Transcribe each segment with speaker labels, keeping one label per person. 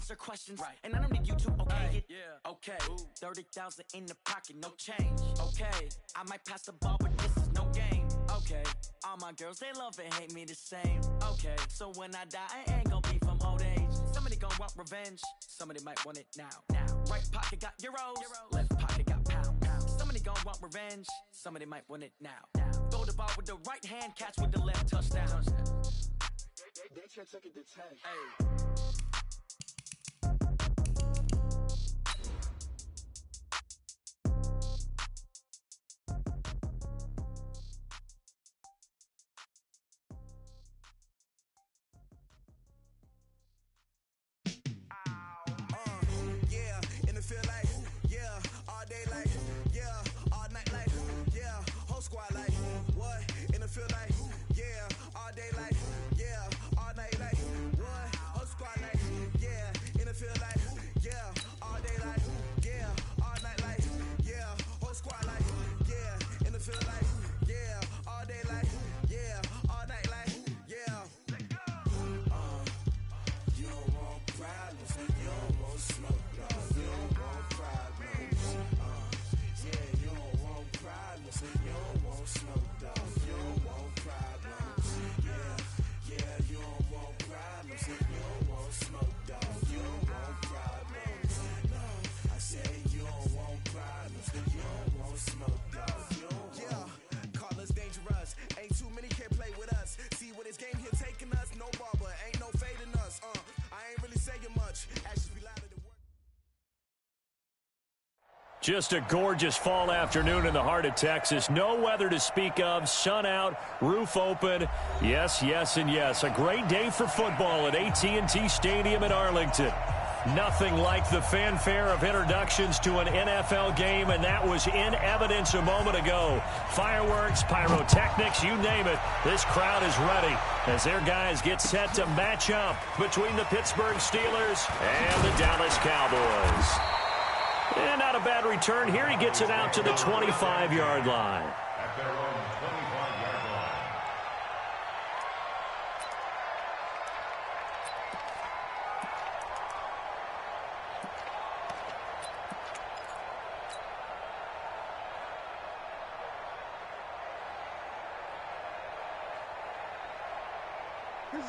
Speaker 1: answer questions. Right. And I don't need you to okay it. Yeah. Okay. 30,000 in the pocket, no change. Okay. I might pass the ball, but this is no game. Okay. All my girls, they love and hate me the same. Okay. So when I die, I ain't gonna be from old age. Somebody gonna want revenge. Somebody might want it now. Right pocket got euros. Left pocket got pounds. Somebody gonna want revenge. Somebody might want it now. Throw the ball with the right hand, catch with the left, touchdown. They can't take it to 10. Hey.
Speaker 2: Just a gorgeous fall afternoon in the heart of Texas. No weather to speak of. Sun out, roof open. Yes, yes, and yes. A great day for football at AT&T Stadium in Arlington. Nothing like the fanfare of introductions to an NFL game, and that was in evidence a moment ago. Fireworks, pyrotechnics, you name it. This crowd is ready as their guys get set to match up between the Pittsburgh Steelers and the Dallas Cowboys. And not a bad return here. He gets it out to the 25-yard line.
Speaker 3: At their own 25-yard line.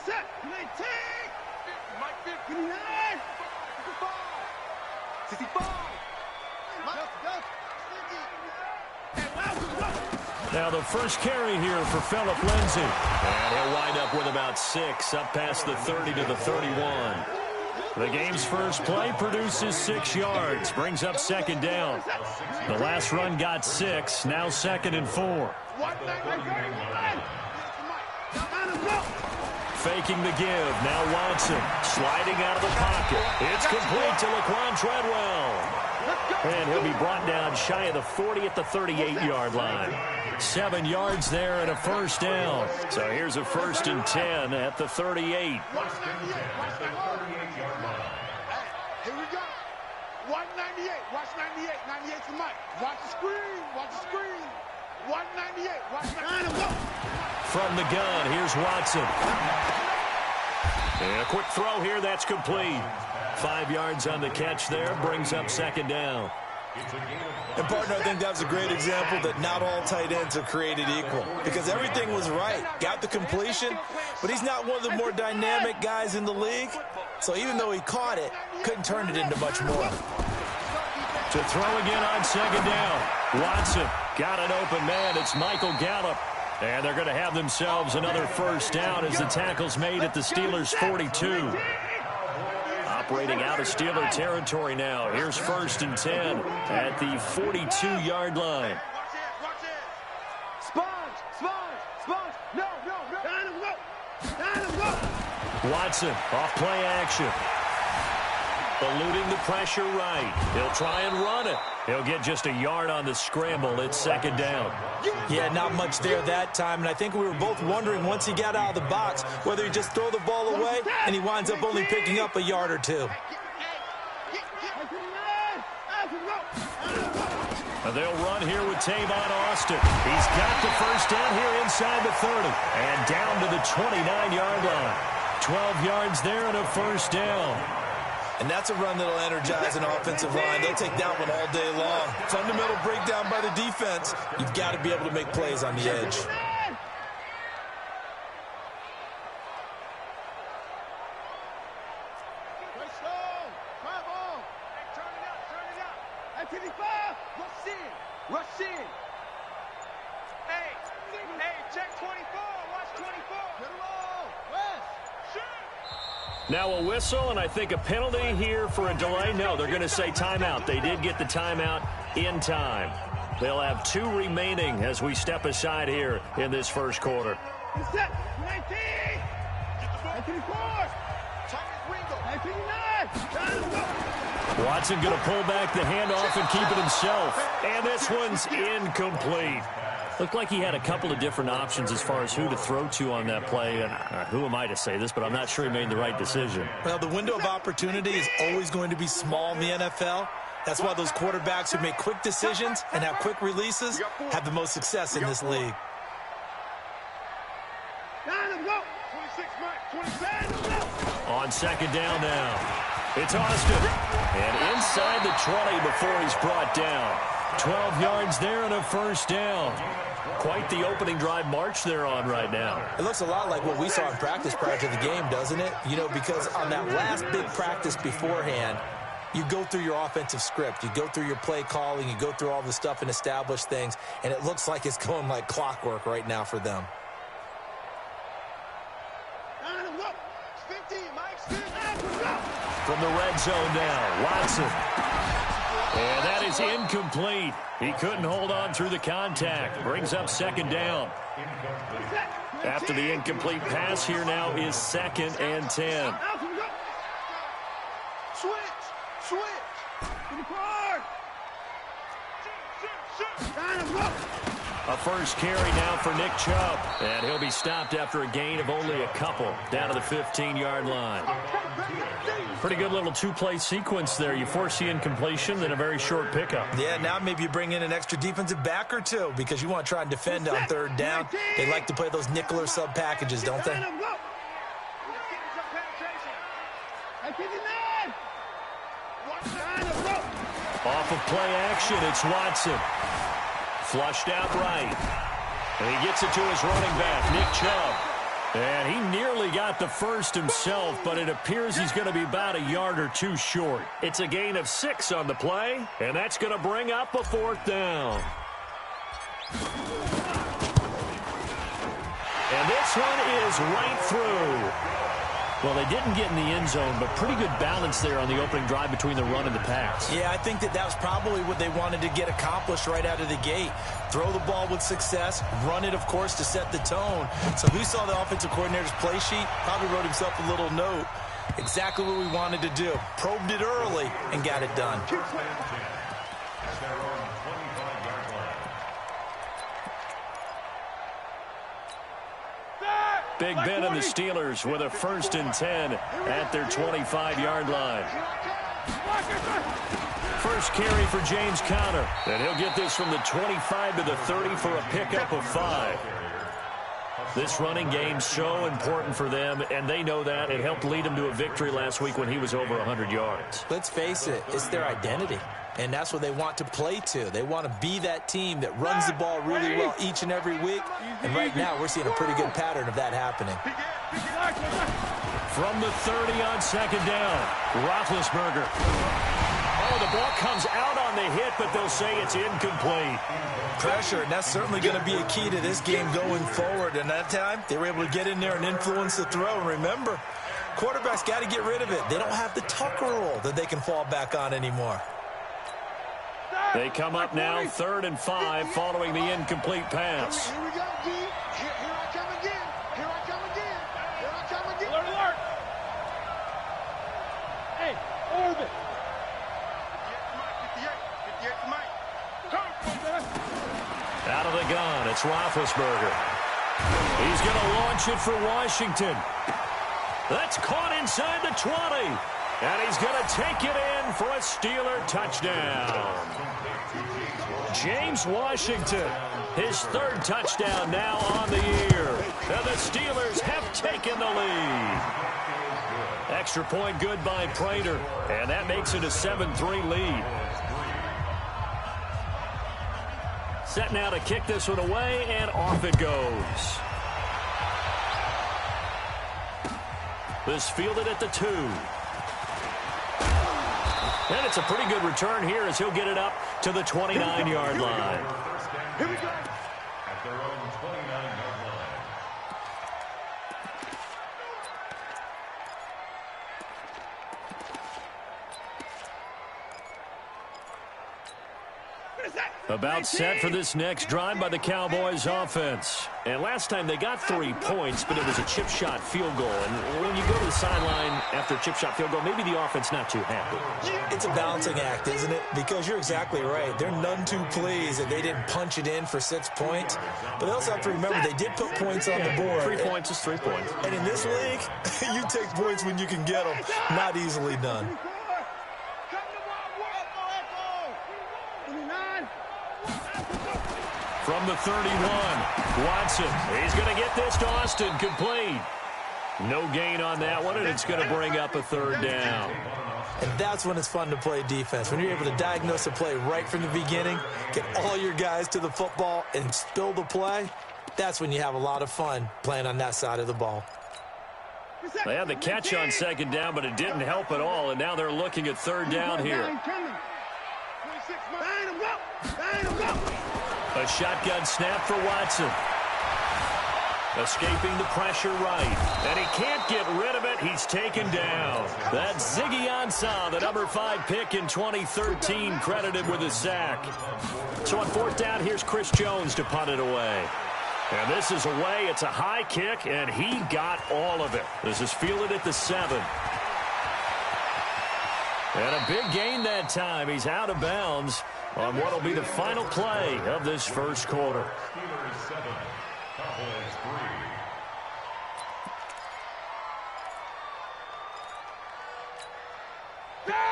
Speaker 4: Set, 19, Mike 59, 65.
Speaker 2: Now the first carry here for Phillip Lindsay. And he'll wind up with about 6, up past the 30 to the 31. The game's first play produces 6 yards, brings up second down. The last run got 6, now 2nd and 4. Faking the give, now Watson sliding out of the pocket. It's complete to Laquan Treadwell. And he'll be brought down shy of the 40 at the 38-yard line. 7 yards there and a first down. So here's a 1st and 10 at the 38.
Speaker 4: Here we go. Watch 98. Watch 98. 98 to Mike. Watch the screen. Watch the screen. Watch 98. Watch 98.
Speaker 2: From the gun, here's Watson. And a quick throw here, that's complete. 5 yards on the catch there, brings up second down.
Speaker 5: And, partner, I think that was a great example that not all tight ends are created equal. Because everything was right. Got the completion, but he's not one of the more dynamic guys in the league. So even though he caught it, couldn't turn it into much more.
Speaker 2: To throw again on second down. Watson got an open man. It's Michael Gallup. And they're going to have themselves another first down as the tackle's made at the Steelers' 42. Operating out of Steeler territory now. Here's 1st and 10 at the 42-yard line. Watson off play action. Eluding the pressure right. He'll try and run it. He'll get just a yard on the scramble. It's second down.
Speaker 5: Yeah, not much there that time. And I think we were both wondering once he got out of the box whether he'd just throw the ball away, and he winds up only picking up a yard or 2.
Speaker 2: They'll run here with Tavon Austin. He's got the first down here inside the 30 and down to the 29-yard line. 12 yards there and a first down.
Speaker 5: And that's a run that'll energize an offensive line. They'll take that one all day long. Fundamental breakdown by the defense. You've got to be able to make plays on the edge.
Speaker 4: Rush in. Hey, check 24. Watch 24. Get him on. West. Shoot.
Speaker 2: Now a whistle, and I think a penalty here for a delay. No, they're going to say timeout. They did get the timeout in time. They'll have 2 remaining as we step aside here in this first quarter.
Speaker 4: 19. 19.
Speaker 2: Watson going to pull back the handoff and keep it himself. And this one's incomplete. Looked like he had a couple of different options as far as who to throw to on that play. And who am I to say this, but I'm not sure he made the right decision.
Speaker 5: Well, the window of opportunity is always going to be small in the NFL. That's why those quarterbacks who make quick decisions and have quick releases have the most success in this league.
Speaker 2: On second down now. It's Austin. And inside the 20 before he's brought down. 12 yards there and a first down. Quite the opening drive march they're on right now.
Speaker 5: It looks a lot like what we saw in practice prior to the game, doesn't it? You know, because on that last big practice beforehand, you go through your offensive script. You go through your play calling. You go through all the stuff and establish things. And it looks like it's going like clockwork right now for them.
Speaker 2: From the red zone now, Watson. And that is incomplete. He couldn't hold on through the contact. Brings up second down. After the incomplete pass, here now is 2nd and 10.
Speaker 4: Switch.
Speaker 2: A first carry now for Nick Chubb. And he'll be stopped after a gain of only a couple down to the 15-yard line. Pretty good little 2-play sequence there. You force the incompletion, then a very short pickup.
Speaker 5: Yeah, now maybe you bring in an extra defensive back or two because you want to try and defend on 3rd down. They like to play those nickel or sub packages, don't they?
Speaker 2: Off of play action, it's Watson. Flushed out right. And he gets it to his running back, Nick Chubb. And he nearly got the first himself, but it appears he's going to be about a yard or 2 short. It's a gain of 6 on the play, and that's going to bring up a 4th down. And this one is right through. Well, they didn't get in the end zone, but pretty good balance there on the opening drive between the run and the pass.
Speaker 5: Yeah, I think that was probably what they wanted to get accomplished right out of the gate. Throw the ball with success, run it, of course, to set the tone. So who saw the offensive coordinator's play sheet? Probably wrote himself a little note. Exactly what we wanted to do. Probed it early and got it done.
Speaker 2: Big Ben and the Steelers with a 1st and 10 at their 25-yard line. First carry for James Conner. And he'll get this from the 25 to the 30 for a pickup of 5. This running game so important for them, and they know that. It helped lead them to a victory last week when he was over 100 yards.
Speaker 5: Let's face it, it's their identity. And that's what they want to play to. They want to be that team that runs the ball really well each and every week. And right now, we're seeing a pretty good pattern of that happening.
Speaker 2: From the 30 on second down, Roethlisberger. Oh, the ball comes out on the hit, but they'll say it's incomplete.
Speaker 5: Pressure, and that's certainly going to be a key to this game going forward. And that time, they were able to get in there and influence the throw. And remember, quarterbacks got to get rid of it. They don't have the Tucker rule that they can fall back on anymore.
Speaker 2: They come up now 3rd and 5 following the incomplete pass.
Speaker 4: Here we go, D. Here I come again. Here I come again. Here I come again. Alert. Hey, orbit. 58.
Speaker 2: Out of the gun, it's Roethlisberger. He's going to launch it for Washington. That's caught inside the 20. And he's going to take it in for a Steeler touchdown. James Washington, his 3rd touchdown now on the year. And the Steelers have taken the lead. Extra point good by Prater, and that makes it a 7-3 lead. Set now to kick this one away, and off it goes. This fielded at the 2. And it's a pretty good return here as he'll get it up to the 29-yard line.
Speaker 3: Here we go. At their own 29-yard line.
Speaker 2: About set for this next drive by the Cowboys offense. And last time they got 3 points, but it was a chip shot field goal. And when you go to the sideline after a chip shot field goal, maybe the offense not too happy.
Speaker 5: It's a balancing act, isn't it? Because you're exactly right. They're none too pleased that they didn't punch it in for 6 points. But they also have to remember they did put points on the board.
Speaker 2: 3 points is 3 points.
Speaker 5: And in this league, you take points when you can get them. Not easily done.
Speaker 2: From the 31, Watson. He's going to get this to Austin, complete. No gain on that one, and it's going to bring up a 3rd down.
Speaker 5: And that's when it's fun to play defense. When you're able to diagnose a play right from the beginning, get all your guys to the football, and spill the play, that's when you have a lot of fun playing on that side of the ball.
Speaker 2: They had the catch on 2nd down, but it didn't help at all, and now they're looking at 3rd down here. A shotgun snap for Watson. Escaping the pressure right. And he can't get rid of it. He's taken down. That's Ziggy Ansah, the number 5 pick in 2013, credited with a sack. So on 4th down, here's Chris Jones to punt it away. And this is away. It's a high kick, and he got all of it. This is fielded at the 7. And a big gain that time. He's out of bounds on what will be the final play of this first quarter.
Speaker 3: Steelers 7, Cowboys 3.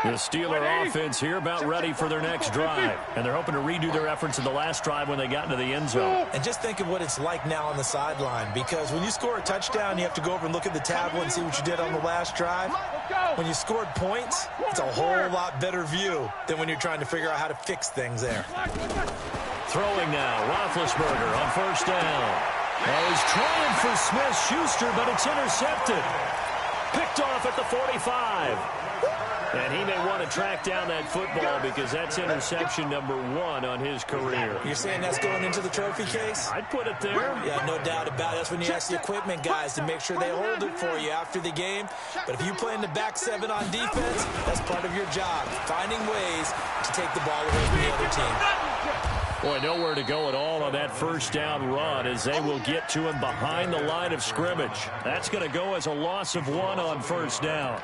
Speaker 2: The Steeler offense here about ready for their next drive. And they're hoping to redo their efforts in the last drive when they got into the end zone.
Speaker 5: And just think of what it's like now on the sideline, because when you score a touchdown, you have to go over and look at the tablet and see what you did on the last drive. When you scored points, it's a whole lot better view than when you're trying to figure out how to fix things there.
Speaker 2: Throwing now, Roethlisberger on 1st down. Oh, he's trying for Smith-Schuster, but it's intercepted. Picked off at the 45. And he may want to track down that football because that's interception number 1 on his career.
Speaker 5: You're saying that's going into the trophy case?
Speaker 2: I'd put it there.
Speaker 5: Yeah, no doubt about it. That's when you ask the equipment guys to make sure they hold it for you after the game. But if you play in the back 7 on defense, that's part of your job, finding ways to take the ball away from the other team.
Speaker 2: Boy, nowhere to go at all on that 1st down run as they will get to him behind the line of scrimmage. That's going to go as a loss of 1 on 1st down.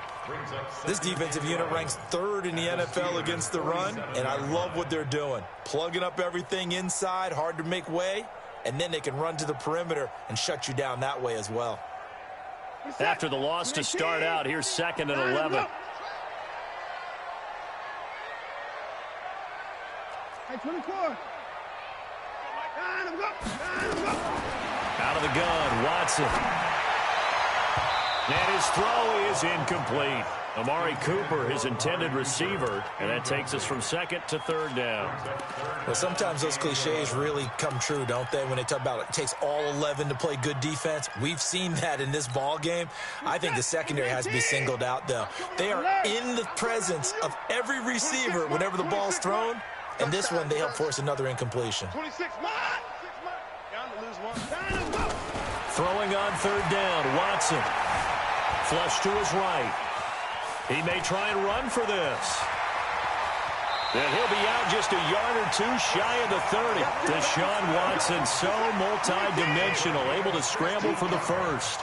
Speaker 5: This defensive unit ranks 3rd in the NFL against the run, and I love what they're doing. Plugging up everything inside, hard to make way, and then they can run to the perimeter and shut you down that way as well.
Speaker 2: After the loss to start out, here's 2nd and 11.
Speaker 4: Hey, 24.
Speaker 2: Out of the gun, Watson. And his throw is incomplete. Amari Cooper, his intended receiver, and that takes us from 2nd to 3rd down.
Speaker 5: Well, sometimes those cliches really come true, don't they, when they talk about it takes all 11 to play good defense. We've seen that in this ball game. I think the secondary has to be singled out, though. They are in the presence of every receiver whenever the ball's thrown, and this one they help force another incompletion.
Speaker 4: 26
Speaker 2: Throwing on 3rd down, Watson. Flush to his right. He may try and run for this. And he'll be out just a yard or 2 shy of the 30. Deshaun Watson, so multi-dimensional, able to scramble for the 1st.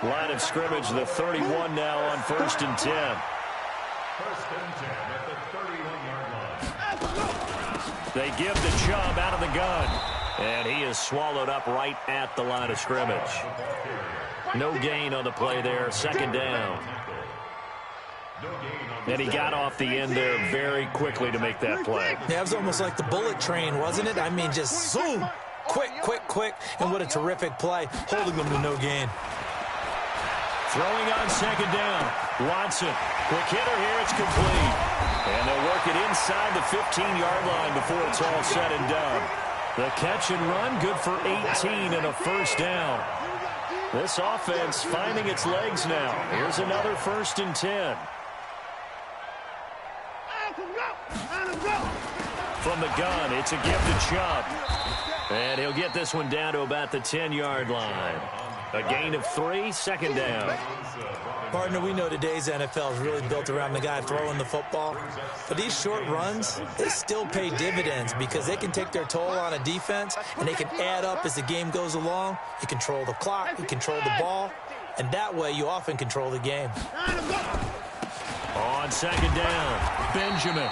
Speaker 2: Line of scrimmage, the 31 now on 1st and 10.
Speaker 3: 1st and 10 at the 31-yard line.
Speaker 2: They give the Chubb out of the gun. And he is swallowed up right at the line of scrimmage. No gain on the play there, 2nd down. And he got off the end there very quickly to make that play.
Speaker 5: Yeah, it was almost like the bullet train, wasn't it? I mean, just zoom, quick, and what a terrific play, holding them to no gain.
Speaker 2: Throwing on second down. Watson. Quick hitter here. It's complete. And they'll work it inside the 15-yard line before it's all said and done. The catch and run, good for 18 and a first down. This offense finding its legs now. Here's another 1st and 10. From the gun, it's a give to Chubb. And he'll get this one down to about the 10-yard line. A gain of 3, second down.
Speaker 5: Partner, we know today's NFL is really built around the guy throwing the football. But these short runs, they still pay dividends because they can take their toll on a defense, and they can add up as the game goes along. You control the clock, you control the ball, and that way you often control the game.
Speaker 2: On second down, Benjamin.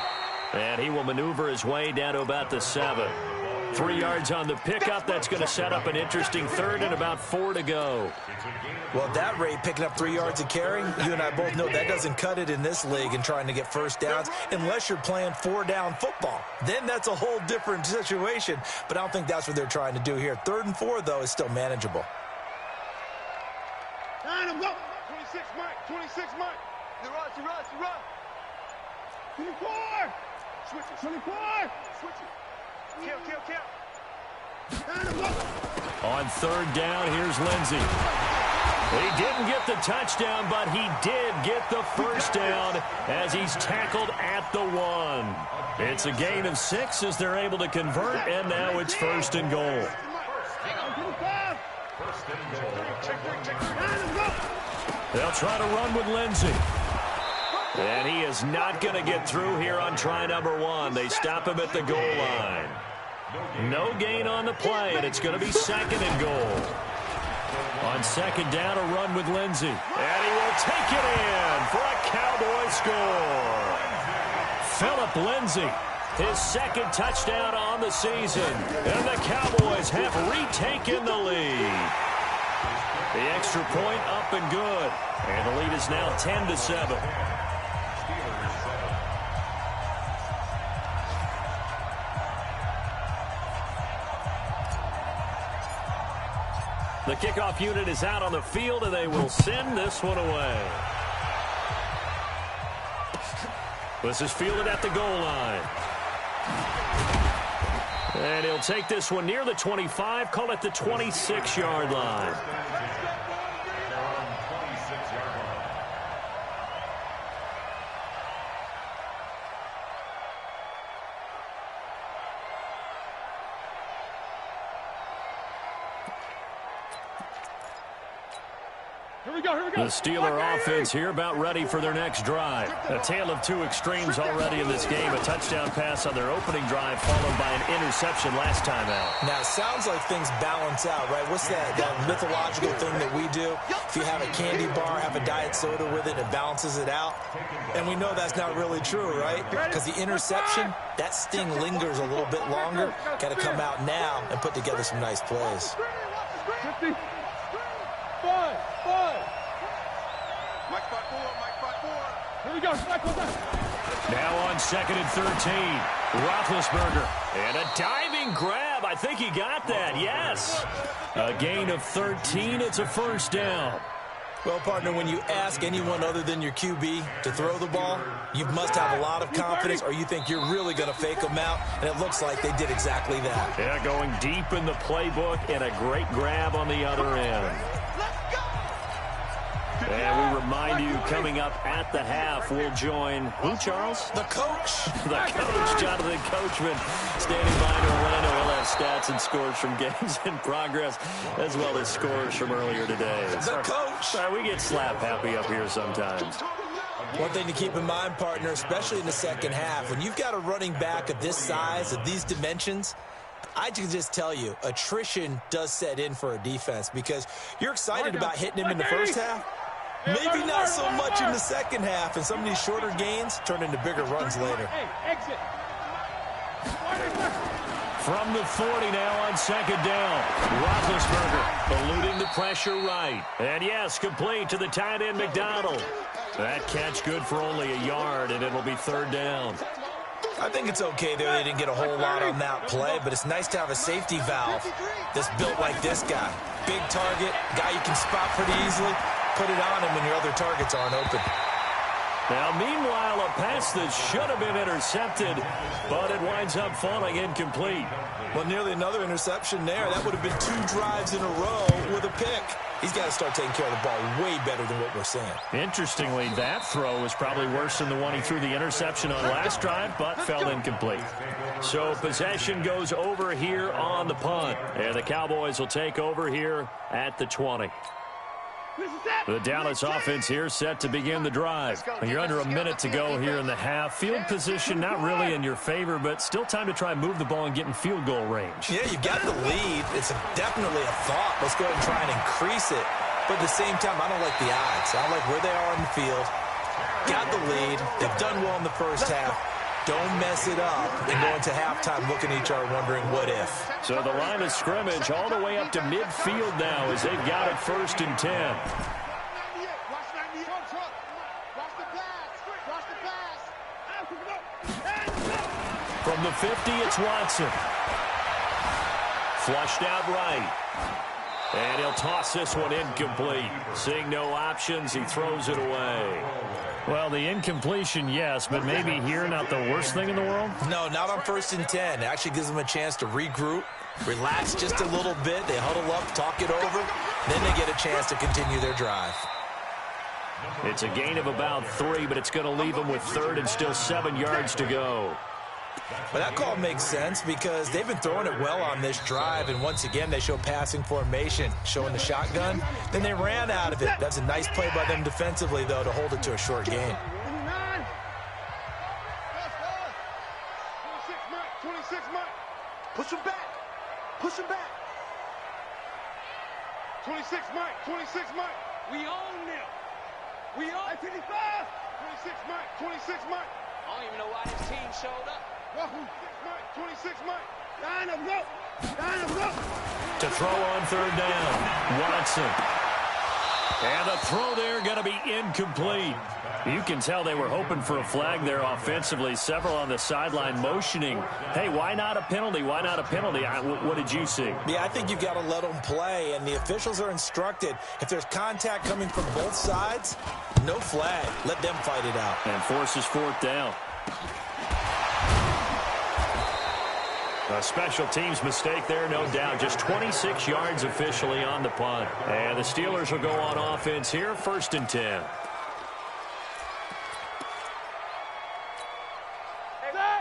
Speaker 2: And he will maneuver his way down to about the 7. 3 yards on the pickup. That's going to set up an interesting 3rd and about 4 to go.
Speaker 5: Well, at that rate, picking up 3 yards of carry, you and I both know that doesn't cut it in this league and trying to get first downs unless you're playing 4-down football. Then that's a whole different situation, but I don't think that's what they're trying to do here. 3rd and 4, though, is still manageable.
Speaker 4: 26, Mike. 26, Mike. You run. 24. Switch it. 24. Switch it. Kill.
Speaker 2: On 3rd down, here's Lindsey. He didn't get the touchdown, but he did get the first down as he's tackled at the 1. It's a gain of 6 as they're able to convert, and now it's 1st and goal. They'll try to run with Lindsey. And he is not going to get through here on try number 1. They stop him at the goal line. No gain on the play, and it's going to be 2nd and goal. On second down, a run with Lindsey. And he will take it in for a Cowboy score. Phillip Lindsey, his 2nd touchdown on the season. And the Cowboys have retaken the lead. The extra point up and good. And the lead is now 10-7. The kickoff unit is out on the field, and they will send this one away. This is fielded at the goal line. And he'll take this one near the 25, call it the 26-yard line. The Steeler offense here about ready for their next drive. A tale of 2 extremes already in this game. A touchdown pass on their opening drive followed by an interception last time out.
Speaker 5: Now, it sounds like things balance out, right? What's that mythological thing that we do? If you have a candy bar, have a diet soda with it, it balances it out. And we know that's not really true, right? Because the interception, that sting lingers a little bit longer. Got to come out now and put together some nice plays.
Speaker 4: 50. 5. Mike 5-4. Here we go.
Speaker 2: Now on 2nd and 13. Roethlisberger. And a diving grab. I think he got that. Yes. A gain of 13. It's a first down.
Speaker 5: Well, partner, when you ask anyone other than your QB to throw the ball, you must have a lot of confidence or you think you're really going to fake them out, and it looks like they did exactly that.
Speaker 2: Yeah, going deep in the playbook and a great grab on the other end. And we remind you, coming up at the half, we'll join who, Charles?
Speaker 5: The coach.
Speaker 2: The coach, Jonathan Coachman, standing by in Orlando. He'll have stats and scores from games in progress, as well as scores from earlier today.
Speaker 5: The coach.
Speaker 2: Sorry, we get slap happy up here sometimes.
Speaker 5: One thing to keep in mind, partner, especially in the second half, when you've got a running back of this size, of these dimensions, I can just tell you, attrition does set in for a defense because you're excited about hitting him in the first half. Maybe not so much in the second half, and some of these shorter gains turn into bigger runs later.
Speaker 2: From the 40 now on second down. Roethlisberger eluding the pressure right. And yes, complete to the tight end McDonald. That catch good for only a yard, and it'll be 3rd down.
Speaker 5: I think it's okay there. They didn't get a whole lot on that play, but it's nice to have a safety valve that's built like this guy. Big target, guy you can spot pretty easily. put it on him when your other targets aren't open.
Speaker 2: Now, meanwhile, a pass that should have been intercepted, but it winds up falling incomplete.
Speaker 5: Well, nearly another interception there. That would have been 2 drives in a row with a pick. He's got to start taking care of the ball way better than what we're seeing.
Speaker 2: Interestingly, that throw was probably worse than the one he threw the interception on last drive, but fell incomplete. So possession goes over here on the punt, and the Cowboys will take over here at the 20. The Dallas offense here set to begin the drive. You're under a minute to go here in the half. Field position not really in your favor, but still time to try and move the ball and get in field goal range.
Speaker 5: Yeah, you got the lead. It's definitely a thought. Let's go ahead and try and increase it. But at the same time, I don't like the odds. I don't like where they are on the field. Got the lead. They've done well in the first half. Don't mess it up and go into halftime looking at each other wondering what if.
Speaker 2: So the line of scrimmage all the way up to midfield now as they've got it 1st and 10. From the 50, it's Watson. Flushed out right. And he'll toss this one incomplete. Seeing no options, he throws it away. Well, the incompletion, yes, but maybe here not the worst thing in the world?
Speaker 5: No, not on 1st and 10. It actually gives them a chance to regroup, relax just a little bit. They huddle up, talk it over. Then they get a chance to continue their drive.
Speaker 2: It's a gain of about 3, but it's going to leave them with 3rd and still 7 yards to go.
Speaker 5: But that call makes sense because they've been throwing it well on this drive, and once again they show passing formation, showing the shotgun. Then they ran out of it. That's a nice play by them defensively, though, to hold it to a short gain.
Speaker 4: 26 Mike. Push him back. Push him back. 26 Mike. 26 Mike. We own them. We own 55. 26 Mike. 26 Mike.
Speaker 6: I don't even know why this team showed up.
Speaker 4: 26 Mike. Line them up. Line them up.
Speaker 2: To throw on 3rd down, Watson. And the throw there going to be incomplete. You can tell they were hoping for a flag there offensively. Several on the sideline motioning. Hey, why not a penalty? Why not a penalty? What did you see?
Speaker 5: Yeah, I think you've got to let them play, and the officials are instructed. If there's contact coming from both sides, no flag. Let them fight it out.
Speaker 2: And forces 4th down. A special teams mistake there, no doubt. Just 26 yards officially on the punt. And the Steelers will go on offense here, 1st and 10.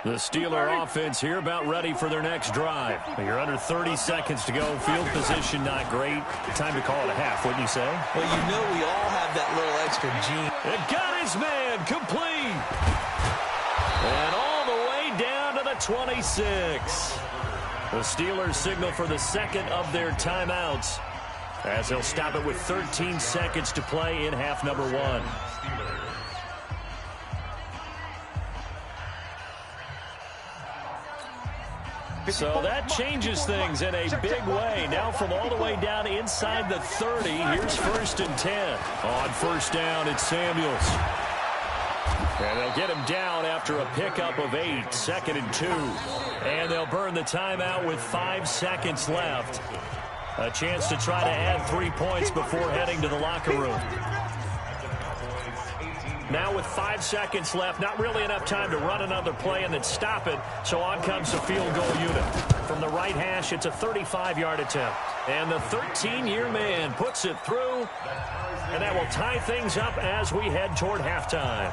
Speaker 2: The Steeler offense here about ready for their next drive. You're under 30 seconds to go. Field position not great. Time to call it a half, wouldn't you say?
Speaker 5: Well, you know we all have that little extra gene.
Speaker 2: It got his man complete. And all the way down to the 26. The Steelers signal for the second of their timeouts as they'll stop it with 13 seconds to play in half number 1. So that changes things in a big way. Now from all the way down inside the 30, here's 1st and 10. On 1st down, it's Samuels. And they'll get him down after a pickup of 8, 2nd and 2. And they'll burn the timeout with 5 seconds left. A chance to try to add 3 points before heading to the locker room. Now with 5 seconds left, not really enough time to run another play and then stop it. So on comes the field goal unit. From the right hash, it's a 35-yard attempt. And the 13-year man puts it through. And that will tie things up as we head toward halftime.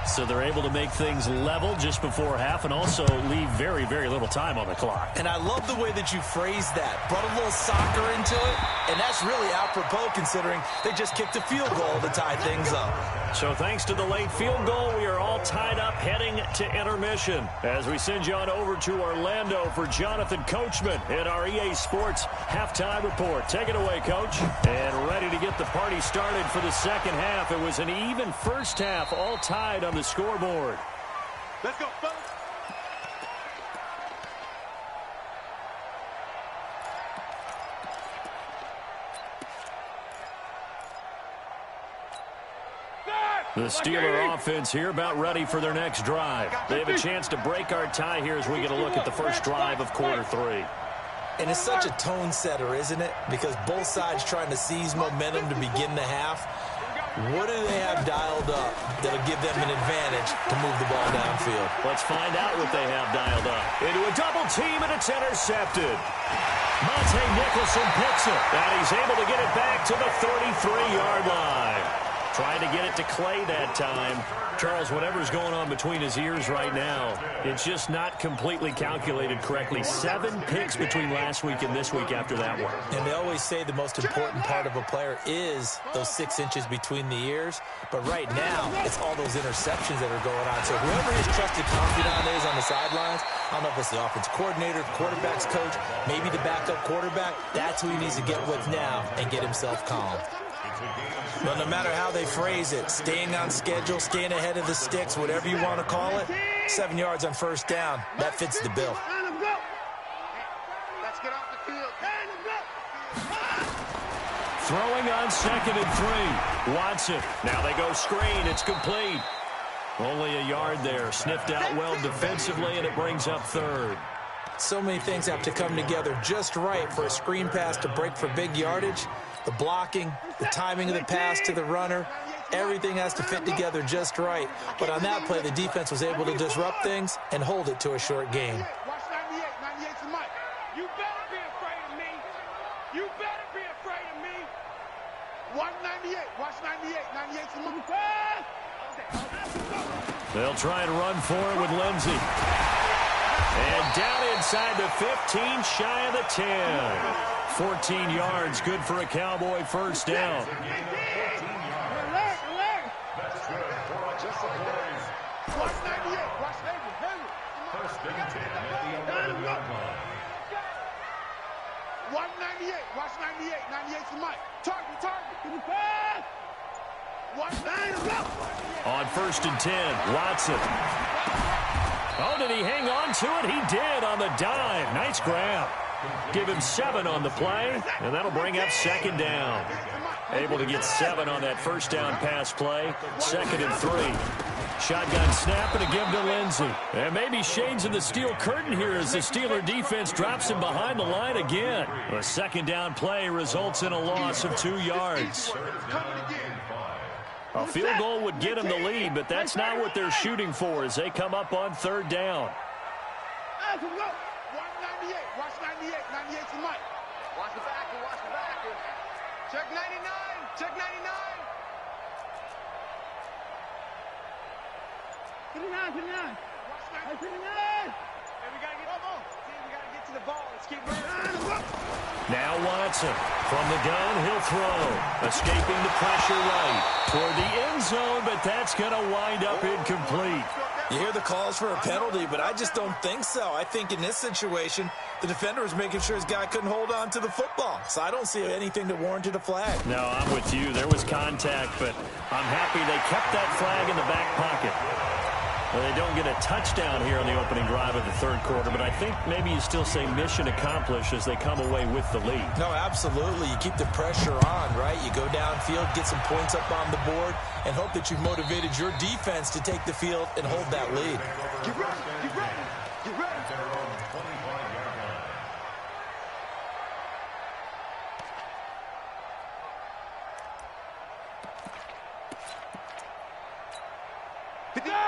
Speaker 2: So they're able to make things level just before half and also leave very, very little time on the clock.
Speaker 5: And I love the way that you phrased that. Brought a little soccer into it, and that's really apropos considering they just kicked a field goal to tie things up.
Speaker 2: So thanks to the late field goal, we are all tied up heading to intermission as we send you on over to Orlando for Jonathan Coachman in our EA Sports Halftime Report. Take it away, Coach. And ready to get the party started for the second half. It was an even first half, all tied on the scoreboard.
Speaker 4: Let's go, fellas.
Speaker 2: The Steeler offense here about ready for their next drive. They have a chance to break our tie here as we get a look at the first drive of quarter 3.
Speaker 5: And it's such a tone setter, isn't it? Because both sides trying to seize momentum to begin the half. What do they have dialed up that'll give them an advantage to move the ball downfield?
Speaker 2: Let's find out what they have dialed up. Into a double team, and it's intercepted. Monte Nicholson picks it, and he's able to get it back to the 33-yard line. Trying to get it to Clay that time. Charles, whatever's going on between his ears right now, it's just not completely calculated correctly. 7 picks between last week and this week after that one.
Speaker 5: And they always say the most important part of a player is those 6 inches between the ears. But right now, it's all those interceptions that are going on. So whoever his trusted confidant is on the sidelines, I don't know if it's the offensive coordinator, the quarterback's coach, maybe the backup quarterback, that's who he needs to get with now and get himself calm. But no matter how they phrase it, staying on schedule, staying ahead of the sticks, whatever you want to call it, 7 yards on first down, that fits the bill.
Speaker 4: Let's get off the field.
Speaker 2: Throwing on 2nd and 3. Watson. Now they go screen. It's complete. Only a yard there. Sniffed out well defensively, and it brings up 3rd.
Speaker 5: So many things have to come together just right for a screen pass to break for big yardage. The blocking, the timing of the pass to the runner, everything has to fit together just right. But on that play, the defense was able to disrupt things and hold it to a short gain.
Speaker 4: Watch 98. 98's the mic. You better be afraid of me. You better be afraid of me. Watch 98. Watch 98. 98's the mic.
Speaker 2: They'll try and run for it with Lindsey. And down inside the 15, shy of the 10. 14 yards, good for a Cowboy first down.
Speaker 4: Watch 98. Watch Henry.
Speaker 3: First and 10 at the 11-yard line.
Speaker 4: Watch 98. Watch 98. 98's the mic. Target. Watch 9.
Speaker 2: On 1st and 10, Watson. Oh, did he hang on to it? He did on the dive. Nice grab. Give him 7 on the play, and that'll bring up 2nd down. Able to get 7 on that first down pass play. 2nd and 3. Shotgun snap and a give to Lindsey. And maybe shades in the steel curtain here as the Steeler defense drops him behind the line again. A 2nd down play results in a loss of 2 yards. A field goal would get him the lead, but that's not what they're shooting for as they come up on 3rd down.
Speaker 4: Watch 98. Watch 98. 98's the mic.
Speaker 6: Watch the backer. Watch the backer. Check 99. Check 99.
Speaker 4: 59. Watch 99. Hey, we gotta get to the ball. Let's keep running.
Speaker 2: Now Watson from the gun, he'll throw. Escaping the pressure right toward the end zone, but that's going to wind up incomplete.
Speaker 5: You hear the calls for a penalty, but I just don't think so. I think in this situation, the defender was making sure his guy couldn't hold on to the football. So I don't see anything that warranted a flag.
Speaker 2: No, I'm with you. There was contact, but I'm happy they kept that flag in the back pocket. Well, they don't get a touchdown here on the opening drive of the 3rd quarter, but I think maybe you still say mission accomplished as they come away with the lead.
Speaker 5: No, absolutely. You keep the pressure on, right? You go downfield, get some points up on the board, and hope that you've motivated your defense to take the field and hold that lead.
Speaker 4: Get ready. Get ready. Get ready.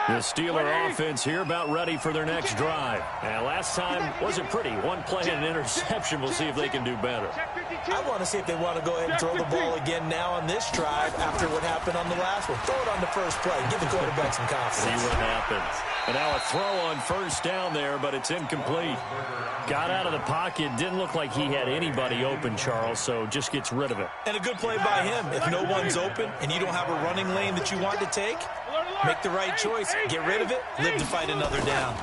Speaker 2: The Steeler offense here about ready for their next drive. And last time wasn't pretty. 1 play and an interception. We'll see if they can do better.
Speaker 5: I want to see if they want to go ahead and throw the ball again now on this drive after what happened on the last one. Throw it on the first play. Give the quarterback some confidence.
Speaker 2: See what happens. And now a throw on first down there, but it's incomplete. Got out of the pocket. Didn't look like he had anybody open, Charles, so just gets rid of it.
Speaker 5: And a good play by him. If no one's open and you don't have a running lane that you want to take, make the right choice. Get rid of it. Live to fight another down.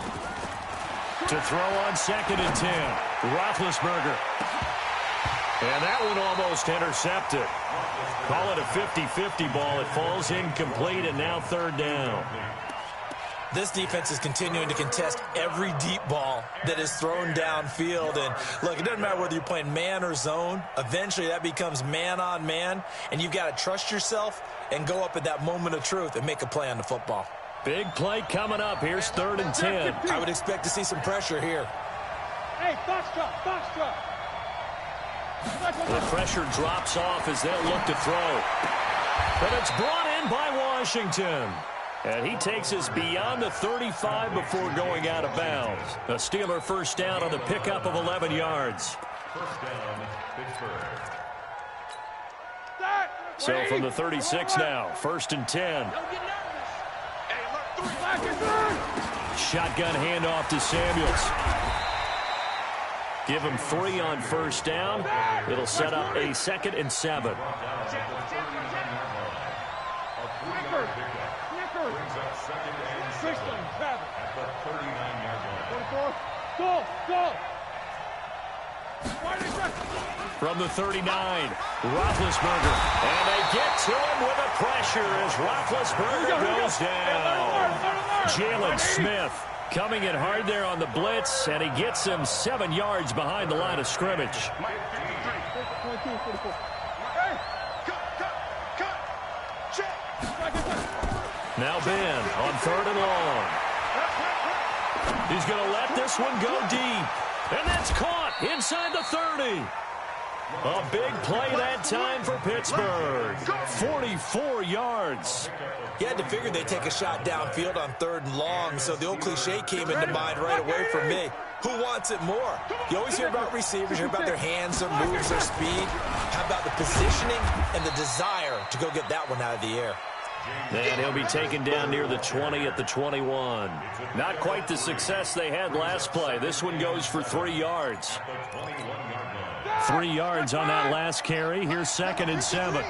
Speaker 2: To throw on 2nd and 10. Roethlisberger. And that one almost intercepted. Call it a 50-50 ball. It falls incomplete, and now 3rd down.
Speaker 5: This defense is continuing to contest every deep ball that is thrown downfield. And, look, it doesn't matter whether you're playing man or zone. Eventually, that becomes man-on-man, and you've got to trust yourself and go up at that moment of truth and make a play on the football.
Speaker 2: Big play coming up. Here's 3rd and 10.
Speaker 5: I would expect to see some pressure here.
Speaker 4: Hey, foxtrot.
Speaker 2: The pressure drops off as they'll look to throw. And it's brought in by Washington. And he takes us beyond the 35 before going out of bounds. A Steeler first down on the pickup of 11 yards.
Speaker 3: First down, Pittsburgh.
Speaker 2: So from the 36 now, 1st and 10. Shotgun handoff to Samuels. Give him 3 on first down. It'll set up a 2nd and 7. From the 39, Roethlisberger. And they get to him with a pressure as Roethlisberger goes down. Jalen Smith coming in hard there on the blitz, and he gets him 7 yards behind the line of scrimmage. Now Ben on 3rd and long. He's going to let this one go deep. And that's caught inside the 30. A big play that time for Pittsburgh. 44 yards.
Speaker 5: You had to figure they'd take a shot downfield on 3rd and long, so the old cliche came into mind right away for me. Who wants it more? You always hear about receivers, you hear about their hands, their moves, their speed. How about the positioning and the desire to go get that one out of the air?
Speaker 2: And he'll be taken down near the 20 at the 21. Not quite the success they had last play. This one goes for 3 yards. 3 yards on that last carry. Here's 2nd and 7.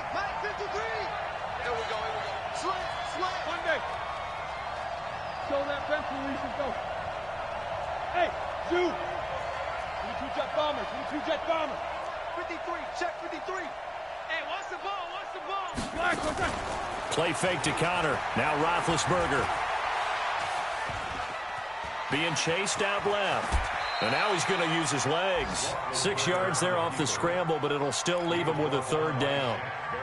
Speaker 4: Show that fence release and go. Hey, shoot! We 2 jet bombers. We 2 jet bombers. 53, check 53. Hey, what's the ball? What's the ball? Black, what's that?
Speaker 2: Play fake to Connor. Now Roethlisberger. Being chased out left. And now he's going to use his legs. 6 yards there off the scramble, but it'll still leave him with a 3rd down.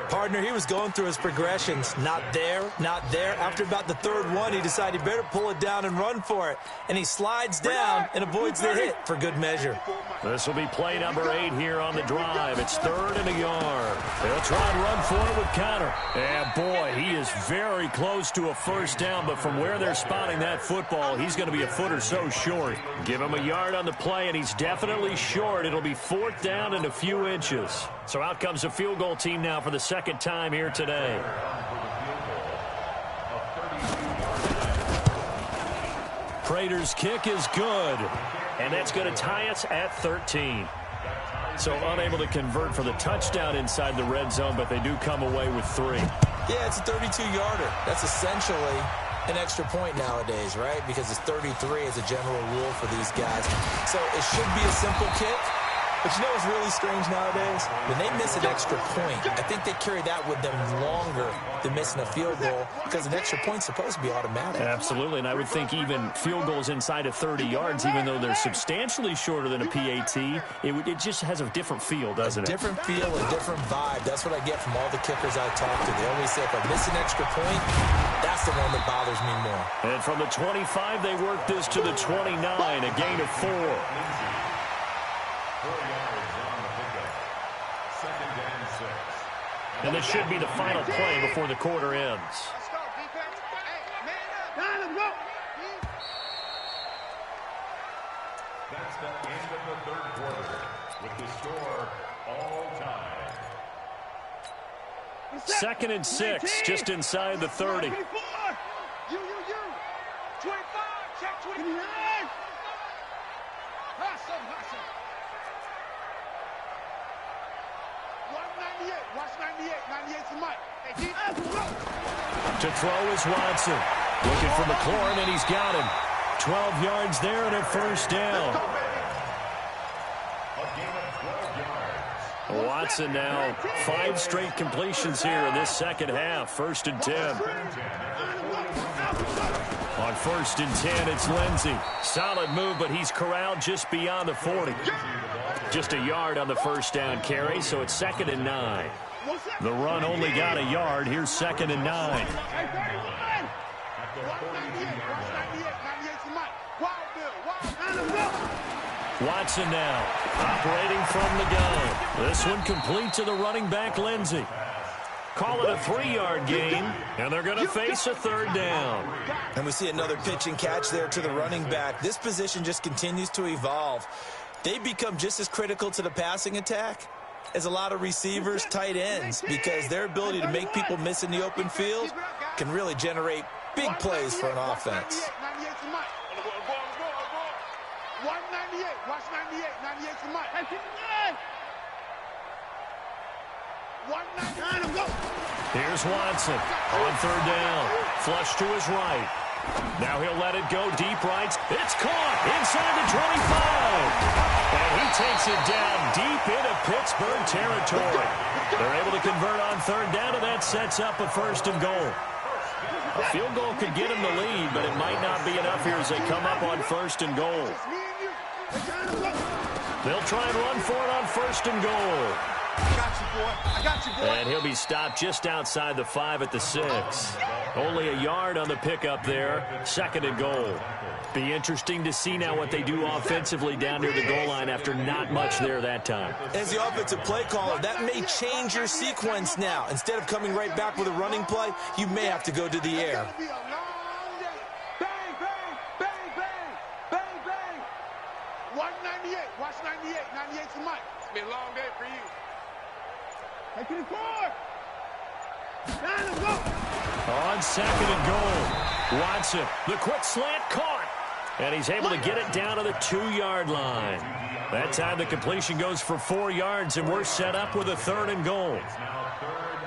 Speaker 5: Partner, he was going through his progressions. Not there, not there. After about the 3rd one, he decided he better pull it down and run for it. And he slides down and avoids the hit for good measure.
Speaker 2: This will be play number 8 here on the drive. It's 3rd and a yard. They'll try and run for it with Connor. And boy, he is very close to a first down, but from where they're spotting that football, he's going to be a foot or so short. Give him a yard on the play, and he's definitely short. It'll be 4th down and a few inches. So out comes a field goal team now for the 2nd time here today. Prater's kick is good, and that's going to tie us at 13. So unable to convert for the touchdown inside the red zone, but they do come away with 3.
Speaker 5: Yeah, it's a 32-yarder. That's essentially an extra point nowadays, right? Because it's 33 as a general rule for these guys. So it should be a simple kick. But you know what's really strange nowadays? When they miss an extra point, I think they carry that with them longer than missing a field goal because an extra point's supposed to be automatic.
Speaker 2: Absolutely, and I would think even field goals inside of 30 yards, even though they're substantially shorter than a PAT, it just has a different feel, doesn't it?
Speaker 5: A different feel, a different vibe. That's what I get from all the kickers I talk to. They always say if I miss an extra point, that's the one that bothers me more.
Speaker 2: And from the 25, they work this to the 29, a gain of 4.
Speaker 3: 4 yards on the pickup. 2nd and 6.
Speaker 2: And this should be the final play before the quarter ends.
Speaker 6: Let's go, defense. Hey, man up.
Speaker 4: Let's go.
Speaker 3: That's the end of the 3rd quarter with the score all tied.
Speaker 2: 2nd and 6, just inside the 30.
Speaker 4: You. 25, check 29. Hustle. 198, watch 98. 98's the mic. Hey, defense, go.
Speaker 2: To throw is Watson. Looking for McLaurin, and he's got him. 12 yards there and a first down.
Speaker 3: A gain of 12 yards.
Speaker 2: Watson now 5 straight completions here in this second half. 1st and 10. On 1st and 10, it's Lindsey. Solid move, but he's corralled just beyond the 40. Just a yard on the first down carry, so it's 2nd and 9. The run only got a yard. Here's 2nd and 9. Watson now operating from the gun. This one complete to the running back, Lindsey. Call it a 3-yard gain, and they're going to face a third down.
Speaker 5: And we see another pitch and catch there to the running back. This position just continues to evolve. They become just as critical to the passing attack as a lot of receivers, tight ends, because their ability to make people miss in the open field can really generate big plays for an offense.
Speaker 6: 198, watch 98, 98 to Mike. 199, go.
Speaker 2: Here's Watson on third down. Flush to his right. Now he'll let it go deep right. It's caught inside the 25. And he takes it down deep into Pittsburgh territory. They're able to convert on third down, and that sets up a first and goal. A field goal could get him the lead, but it might not be enough here as they come up on first and goal. They'll try and run for it on first and goal.
Speaker 6: I got you, boy. I got you, boy.
Speaker 2: And he'll be stopped just outside the 5 at the 6. Only a yard on the pickup there. Second and goal. Be interesting to see now what they do offensively down near the goal line after not much there that time.
Speaker 5: As the offensive play caller, that may change your sequence now. Instead of coming right back with a running play, you may have to go to the air.
Speaker 6: It's gonna be a long day. Bang, bang, bang, bang, bang, bang. 198, watch 98, 98 to Mike. It's been a long day for you. Take it forward. Down and go.
Speaker 2: On second and goal, Watson, the quick slant caught. And he's able to get it down to the 2-yard line. That time the completion goes for 4 yards, and we're set up with a third and goal.
Speaker 3: Now third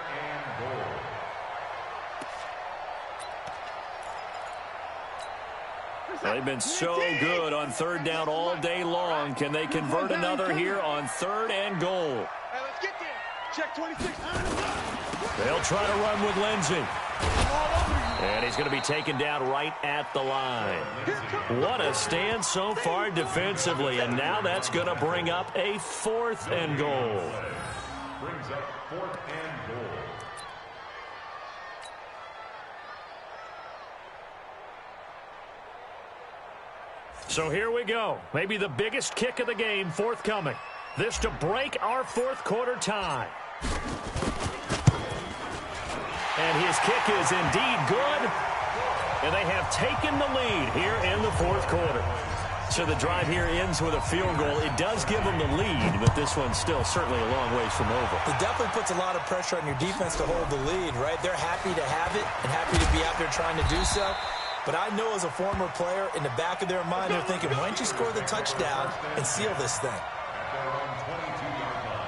Speaker 3: and goal.
Speaker 2: They've been so good on third down all day long. Can they convert another here on third and goal?
Speaker 6: Hey, let's get there. Check 26.
Speaker 2: They'll try to run with Lindsey. And he's going to be taken down right at the line. What a stand so far defensively, and now that's going to bring up a fourth and goal.
Speaker 3: Brings up fourth and goal.
Speaker 2: So here we go. Maybe the biggest kick of the game forthcoming. This to break our fourth quarter tie. And his kick is indeed good. And they have taken the lead here in the fourth quarter. So the drive here ends with a field goal. It does give them the lead, but this one's still certainly a long ways from over.
Speaker 5: It definitely puts a lot of pressure on your defense to hold the lead, right? They're happy to have it and happy to be out there trying to do so. But I know as a former player, in the back of their mind, they're thinking, why don't you score the touchdown and seal this thing?
Speaker 3: At their own 22-yard line.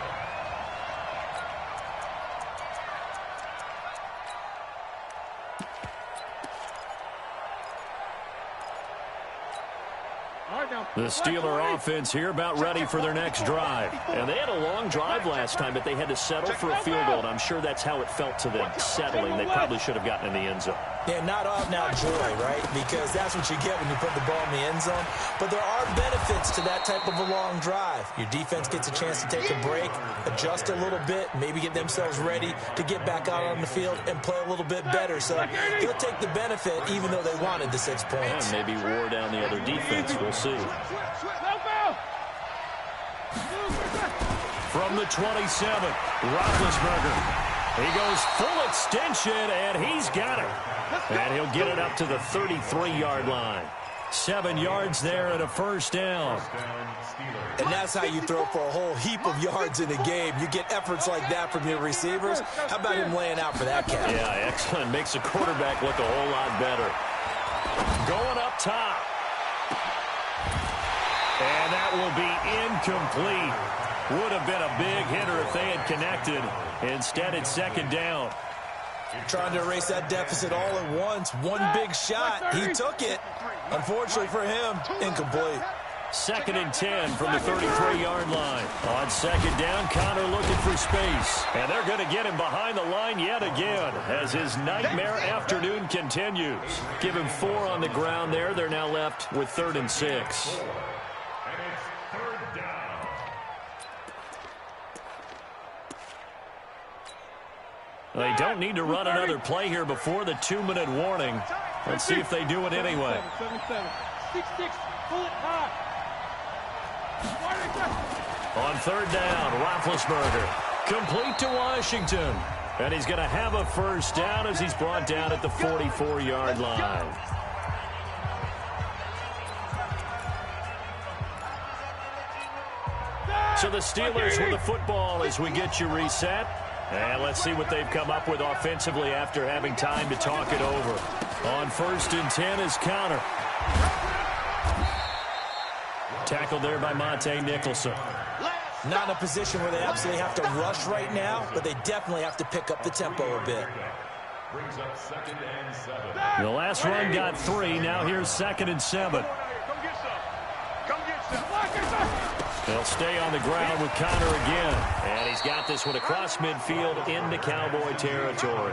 Speaker 2: The Steeler offense here about ready for their next drive. And they had a long drive last time, but they had to settle for a field goal, and I'm sure that's how it felt to them, settling. They probably should have gotten in the end zone.
Speaker 5: Yeah, not off now joy, right? Because that's what you get when you put the ball in the end zone. But there are benefits to that type of a long drive. Your defense gets a chance to take a break, adjust a little bit, maybe get themselves ready to get back out on the field and play a little bit better. So they'll take the benefit even though they wanted the 6 points.
Speaker 2: And maybe wore down the other defense. We'll see. From the 27, Roethlisberger. He goes full extension, and he's got it. And he'll get it up to the 33-yard line. 7 yards there and a first down.
Speaker 5: And that's how you throw for a whole heap of yards in a game. You get efforts like that from your receivers. How about him laying out for that catch?
Speaker 2: Yeah, excellent. Makes the quarterback look a whole lot better. Going up top. And that will be incomplete. Would have been a big hitter if they had connected. Instead, it's second down.
Speaker 5: Trying to erase that deficit all at once. One big shot. He took it. Unfortunately for him, incomplete.
Speaker 2: Second and 10 from the 33-yard line. On second down, Connor looking for space. And they're going to get him behind the line yet again as his nightmare afternoon continues. Give him 4 on the ground there. They're now left with 3rd and 6.
Speaker 3: And it's third down.
Speaker 2: They don't need to run another play here before the 2-minute warning. Let's see if they do it anyway.
Speaker 4: 7-7. 6-6. Pull it high.
Speaker 2: On third down, Roethlisberger. Complete to Washington. And he's going to have a first down as he's brought down at the 44-yard line. So the Steelers with the football as we get you reset. And let's see what they've come up with offensively after having time to talk it over. On 1st and 10 is Connor. Tackled there by Monte Nicholson.
Speaker 5: Not in a position where they absolutely have to rush right now, but they definitely have to pick up the tempo a bit.
Speaker 3: Brings up 2nd and 7.
Speaker 2: The last run got 3. Now here's 2nd and 7. They'll stay on the ground with Connor again. And he's got this one across midfield into Cowboy territory.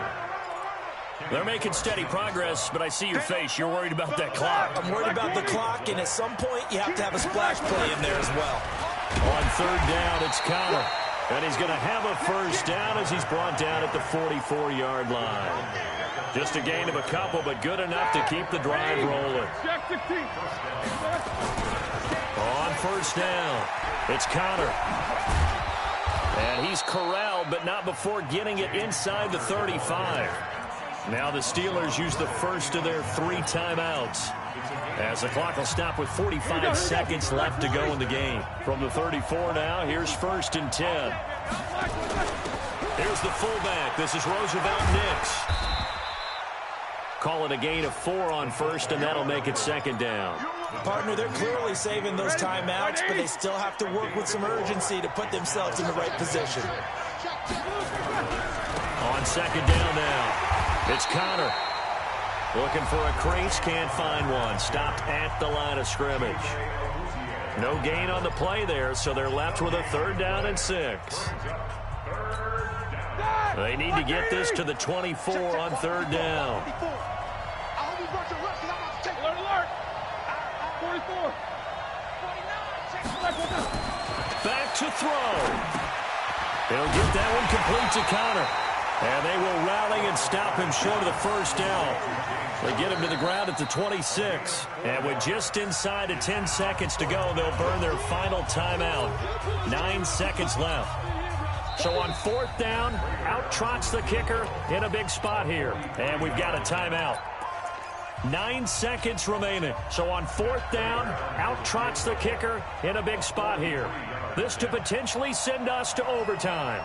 Speaker 2: They're making steady progress, but I see your face. You're worried about that clock.
Speaker 5: I'm worried about the clock, and at some point, you have to have a splash play in there as well.
Speaker 2: On 3rd down, it's Connor. And he's going to have a first down as he's brought down at the 44-yard line. Just a gain of a couple, but good enough to keep the drive rolling. On 1st down, it's Connor. And he's corralled, but not before getting it inside the 35. Now the Steelers use the first of their 3 timeouts, as the clock will stop with 45 seconds left to go in the game. From the 34 now, here's 1st and 10. Here's the fullback. This is Roosevelt Nix. Call it a gain of 4 on 1st, and that'll make it 2nd down.
Speaker 5: Partner, they're clearly saving those timeouts, but they still have to work with some urgency to put themselves in the right position.
Speaker 2: On 2nd down now, it's Connor. Looking for a crease, can't find one. Stopped at the line of scrimmage. No gain on the play there, so they're left with a 3rd down and 6. They need to get this to the 24 on 3rd down. Back to throw. He'll get that one complete to Connor. And they will rally and stop him short of the first down. They get him to the ground at the 26. And with just inside of 10 seconds to go, they'll burn their final timeout. 9 seconds left. So on 4th down, out trots the kicker in a big spot here. And we've got a timeout. 9 seconds remaining. So on 4th down, out trots the kicker in a big spot here. This to potentially send us to overtime.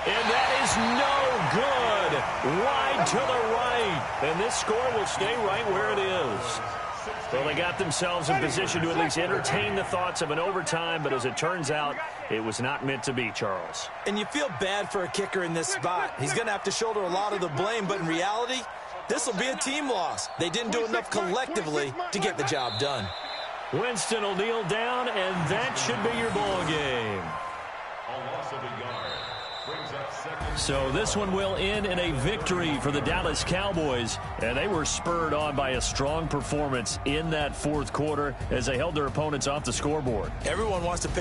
Speaker 2: And that is no good. Wide to the right. And this score will stay right where it is. Well, they got themselves in position to at least entertain the thoughts of an overtime, but as it turns out, it was not meant to be, Charles.
Speaker 5: And you feel bad for a kicker in this spot. He's going to have to shoulder a lot of the blame, but in reality, this will be a team loss. They didn't do enough collectively to get the job done.
Speaker 2: Winston will kneel down, and that should be your ball game.
Speaker 3: A loss of a yard. Brings up 2nd.
Speaker 2: So this one will end in a victory for the Dallas Cowboys, and they were spurred on by a strong performance in that 4th quarter as they held their opponents off the scoreboard.
Speaker 5: Everyone wants to pitch